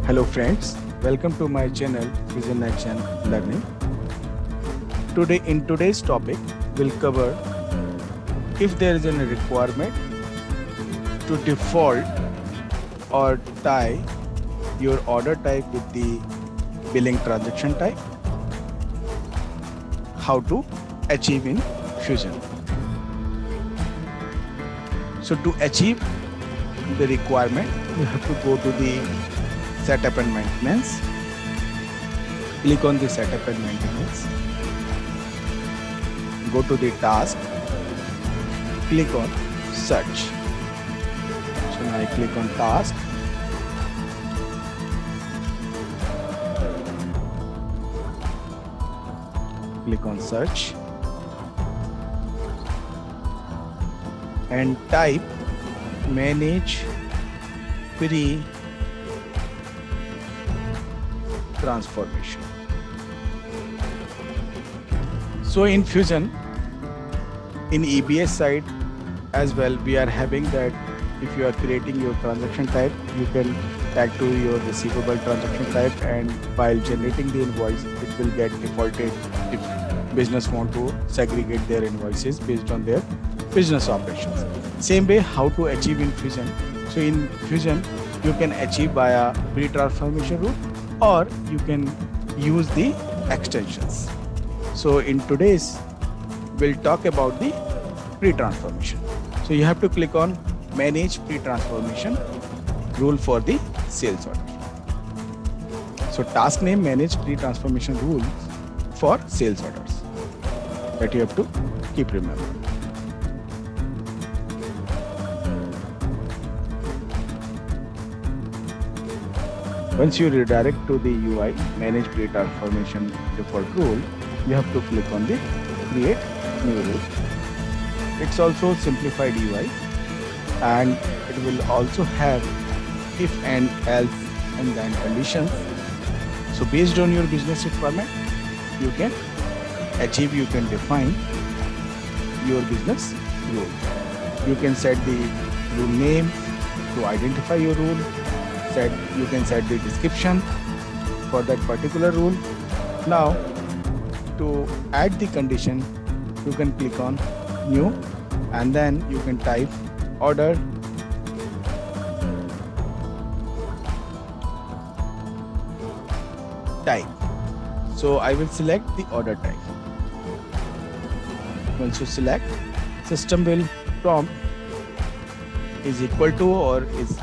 Hello friends, welcome to my channel Fusion Action Learning. In today's topic, we'll cover if there is a requirement to default or tie your order type with the billing transaction type, how to achieve in Fusion. So to achieve the requirement, you have to go to the setup and maintenance. Click on the setup and maintenance. Go to the task. Click on search. So now I click on task. Click on search. And type manage pre-transformation. So in Fusion, in EBS side as well, we are having that if you are creating your transaction type, you can tag to your receivable transaction type, and while generating the invoice, it will get defaulted if business want to segregate their invoices based on their business operations. Same way, how to achieve in Fusion. So in Fusion, you can achieve via pre-transformation route, or you can use the extensions. So in today's, we'll talk about the pre-transformation. So you have to click on manage pre-transformation rule for the sales order. So task name manage pre-transformation rules for sales orders that you have to keep remembering. Once you redirect to the UI manage pre-transformation default rule, you have to click on the create new rule. It's also simplified UI, and it will also have if and else and then conditions. So based on your business requirement, you can achieve, you can define your business rule. You can set the rule name to identify your rule. You can set the description for that particular rule. Now, to add the condition, you can click on new, and then you can type order type. So I will select the order type. Once you select, system will prompt is equal to or is.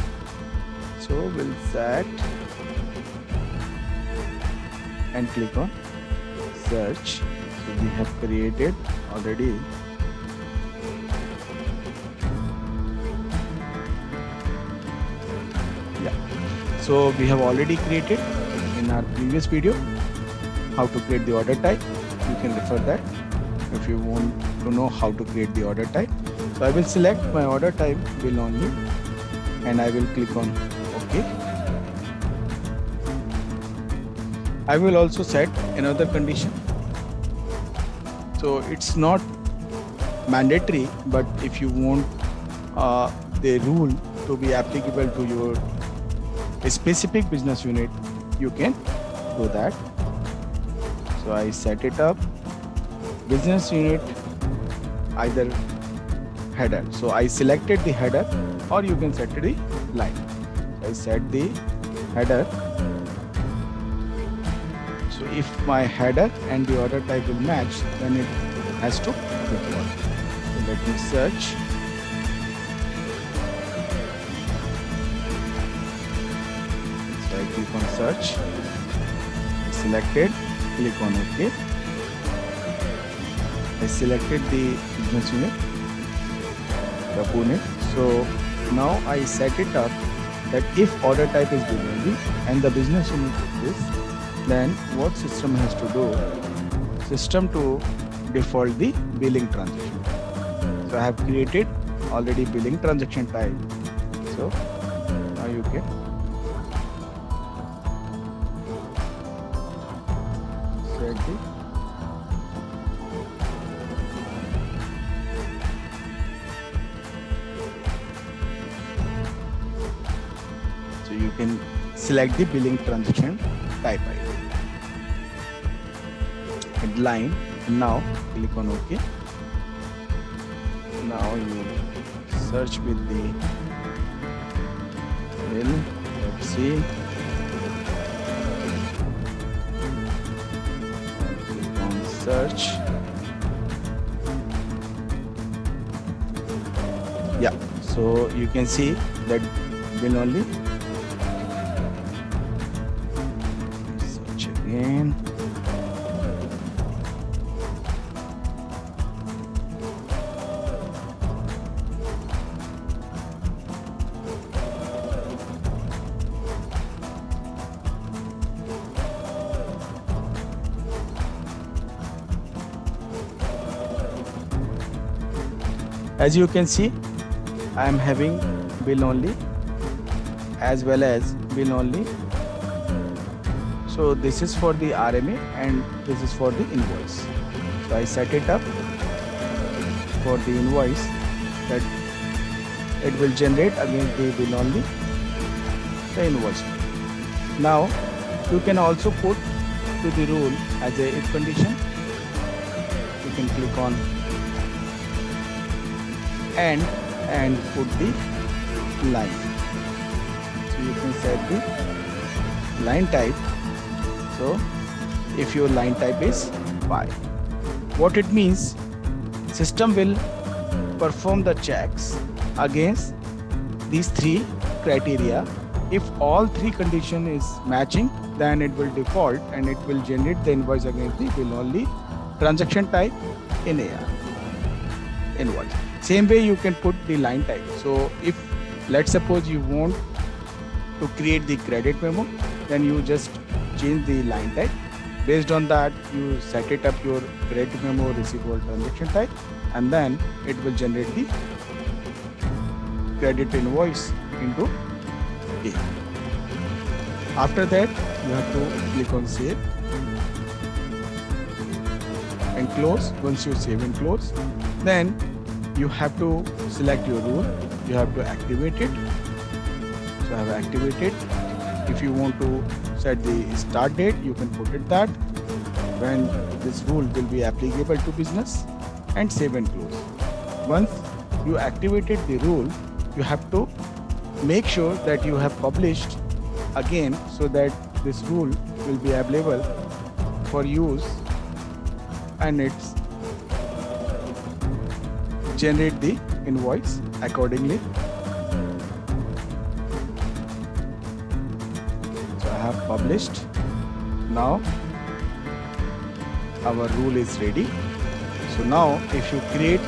So we'll set and click on search. So we have created already So we have already created in our previous video how to create the order type. You can refer that if you want to know how to create the order type. So I will select my order type bill only, and I will click on OK. I will also set another condition. So it's not mandatory, but if you want the rule to be applicable to your specific business unit, you can do that. So I set it up business unit either header. So I selected the header, or you can set the line. So I set the header. So if my header and the order type will match, then it has to default. So let me search. So I click on search, selected, click on OK. I selected the business unit, the unit. So now I set it up that if order type is billing and the business unit is this, then what system has to do? System to default the billing transaction. So I have created already billing transaction type. So now you can set the select the billing transaction type ID. Headline. Now click on OK. Now you search with the bill. Let's see. Click on search. Yeah, so you can see that bill only. Search again. As you can see, I am having bill only as well as bill only. So this is for the RMA and this is for the invoice. So I set it up for the invoice that it will generate against the bill only the invoice. Now you can also put to the rule as a if condition. You can click on and put the line. So you can set the line type. So if your line type is buy, what it means, system will perform the checks against these three criteria. If all three condition is matching, then it will default and it will generate the invoice against the bill only transaction type in AR invoice. Same way you can put the line type. So if let's suppose you want to create the credit memo, then you just change the line type. Based on that, you set it up your credit memo receivable transaction type, and then it will generate the credit invoice into A. After that, you have to click on save and close. Once you save and close, then you have to select your rule. You have to activate it. So I have activated. If you want to set the start date, you can put it that when this rule will be applicable to business, and save and close. Once you activated the rule, you have to make sure that you have published again so that this rule will be available for use and it's generate the invoice accordingly. So I have published. Now our rule is ready. So now if you create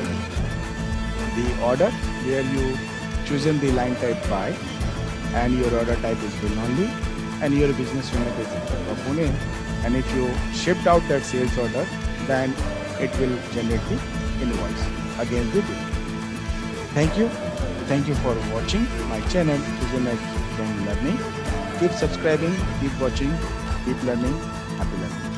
the order where you chosen the line type buy and your order type is bill only and your business unit is Pune, and if you shipped out that sales order, then it will generate the invoice against the bill. Thank you. Thank you for watching my channel, Fusion Learning. Keep subscribing, keep watching, keep learning. Happy learning.